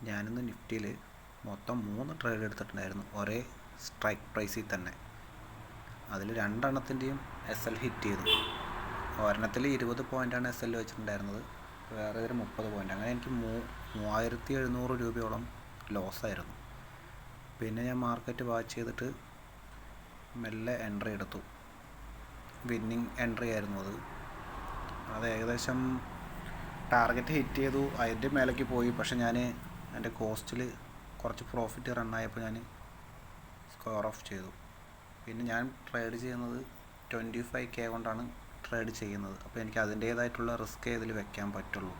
ഞാനിന്ന് നിഫ്റ്റിയിൽ മൊത്തം 3 ട്രേഡ് എടുത്തിട്ടുണ്ടായിരുന്നു, ഒരേ സ്ട്രൈക്ക് പ്രൈസിൽ തന്നെ. അതിൽ 2 എണ്ണത്തിൻ്റെയും SL ഹിറ്റ് ചെയ്തു. ഒരെണ്ണത്തിൽ 20 പോയിൻ്റാണ് SL വെച്ചിട്ടുണ്ടായിരുന്നത്, വേറെ ഒരു 30 പോയിൻ്റ്. അങ്ങനെ എനിക്ക് 3700 രൂപയോളം ലോസായിരുന്നു. പിന്നെ ഞാൻ മാർക്കറ്റ് വാച്ച് ചെയ്തിട്ട് മെല്ലെ എൻട്രി എടുത്തു. വിന്നിങ് എൻട്രി ആയിരുന്നു അത് ഏകദേശം ടാർഗറ്റ് ഹിറ്റ് ചെയ്തു, അതിൻ്റെ മേലേക്ക് പോയി. പക്ഷെ ഞാൻ എൻ്റെ കോസ്റ്റിൽ കുറച്ച് പ്രോഫിറ്റ് റണ്ണായപ്പോൾ ഞാൻ സ്ക്വയർ ഓഫ് ചെയ്തു. പിന്നെ ഞാൻ ട്രേഡ് ചെയ്യുന്നത് 25K കൊണ്ടാണ് ട്രേഡ് ചെയ്യുന്നത്. അപ്പോൾ എനിക്ക് അതിൻ്റേതായിട്ടുള്ള റിസ്ക് ഇതിൽ വെക്കാൻ പറ്റുള്ളൂ.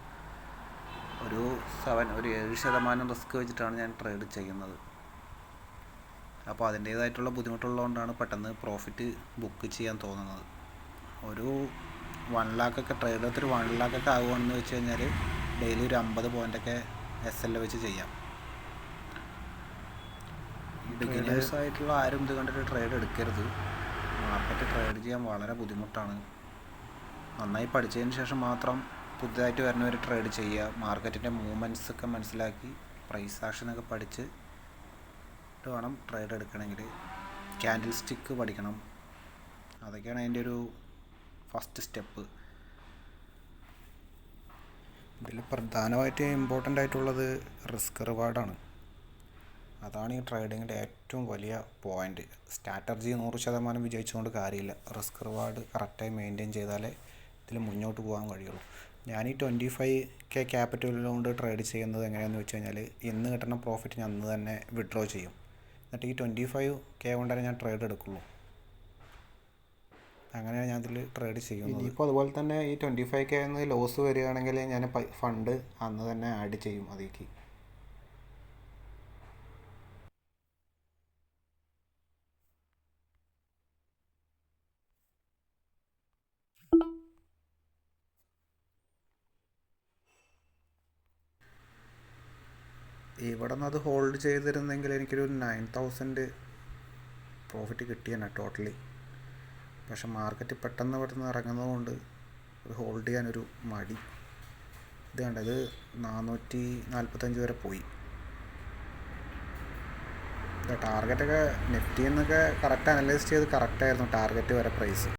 ഒരു 7% റിസ്ക് വെച്ചിട്ടാണ് ഞാൻ ട്രേഡ് ചെയ്യുന്നത്. അപ്പോൾ അതിൻ്റേതായിട്ടുള്ള ബുദ്ധിമുട്ടുള്ളതുകൊണ്ടാണ് പെട്ടെന്ന് പ്രോഫിറ്റ് ബുക്ക് ചെയ്യാൻ തോന്നുന്നത്. ഒരു 1 ലാഖൊക്കെ ട്രേഡ് എടുത്തൊരു 1 ലാഖൊക്കെ ആവുകയാണെന്ന് വെച്ച് കഴിഞ്ഞാൽ ഡെയിലി ഒരു 50 പോയിൻ്റൊക്കെ SL വെച്ച് ചെയ്യാം. ബിഗിനേഴ്സായിട്ടുള്ള ആരും ഇത് കണ്ടിട്ട് ട്രേഡ് എടുക്കരുത്. മാർക്കറ്റ് ട്രേഡ് ചെയ്യാൻ വളരെ ബുദ്ധിമുട്ടാണ്. നന്നായി പഠിച്ചതിന് ശേഷം മാത്രം പുതുതായിട്ട് വരുന്നവർ ട്രേഡ് ചെയ്യുക. മാർക്കറ്റിൻ്റെ മൂവ്മെൻറ്റ്സ് ഒക്കെ മനസ്സിലാക്കി പ്രൈസ് ആക്ഷനൊക്കെ പഠിച്ച് വേണം ട്രേഡ് എടുക്കണമെങ്കിൽ. ക്യാൻഡിൽ സ്റ്റിക്ക് പഠിക്കണം. അതൊക്കെയാണ് അതിൻ്റെ ഒരു ഫസ്റ്റ് സ്റ്റെപ്പ്. ഇതിൽ പ്രധാനമായിട്ട് ഇമ്പോർട്ടൻ്റ് ആയിട്ടുള്ളത് റിസ്ക് റിവാർഡാണ്. അതാണ് ഈ ട്രേഡിങ്ങിൻ്റെ ഏറ്റവും വലിയ പോയിൻ്റ്. സ്ട്രാറ്റജി 100% വിജയിച്ചുകൊണ്ട് കാര്യമില്ല. റിസ്ക് റിവാർഡ് കറക്റ്റായി മെയിൻറ്റെയിൻ ചെയ്താലേ ഇതിൽ മുന്നോട്ട് പോകാൻ കഴിയുള്ളൂ. ഞാൻ ഈ 25K ക്യാപിറ്റലുകൊണ്ട് ട്രേഡ് ചെയ്യുന്നത് എങ്ങനെയാണെന്ന് വെച്ച് കഴിഞ്ഞാൽ, ഇന്ന് കിട്ടുന്ന പ്രോഫിറ്റ് ഞാൻ അന്ന് തന്നെ വിഡ്രോ ചെയ്യും. എന്നിട്ട് ഈ 25K കൊണ്ടേ ഞാൻ ട്രേഡ് എടുക്കുള്ളൂ. അങ്ങനെയാണ് ഞാൻ ഇതിൽ ട്രേഡ് ചെയ്യുന്നത്. ഇനിയിപ്പോൾ അതുപോലെ തന്നെ ഈ 25K എന്ന് ലോസ് വരികയാണെങ്കിൽ ഞാൻ ഫണ്ട് അന്ന് തന്നെ ആഡ് ചെയ്യും അതിലേക്ക്. ഇവിടെ നിന്ന് അത് ഹോൾഡ് ചെയ്തിരുന്നെങ്കിൽ എനിക്കൊരു 9000 പ്രോഫിറ്റ് കിട്ടിയാണ് ടോട്ടലി. പക്ഷെ മാർക്കറ്റ് പെട്ടെന്ന് പെട്ടെന്ന് ഇറങ്ങുന്നത് കൊണ്ട് ഒരു ഹോൾഡ് ചെയ്യാനൊരു മടി. ഇത് കണ്ടത് 445 വരെ പോയി. ടാർഗറ്റൊക്കെ നിഫ്റ്റിയിൽ നിന്നൊക്കെ കറക്റ്റ് അനലൈസ് ചെയ്ത് കറക്റ്റായിരുന്നു ടാർഗറ്റ് വരെ പ്രൈസ്.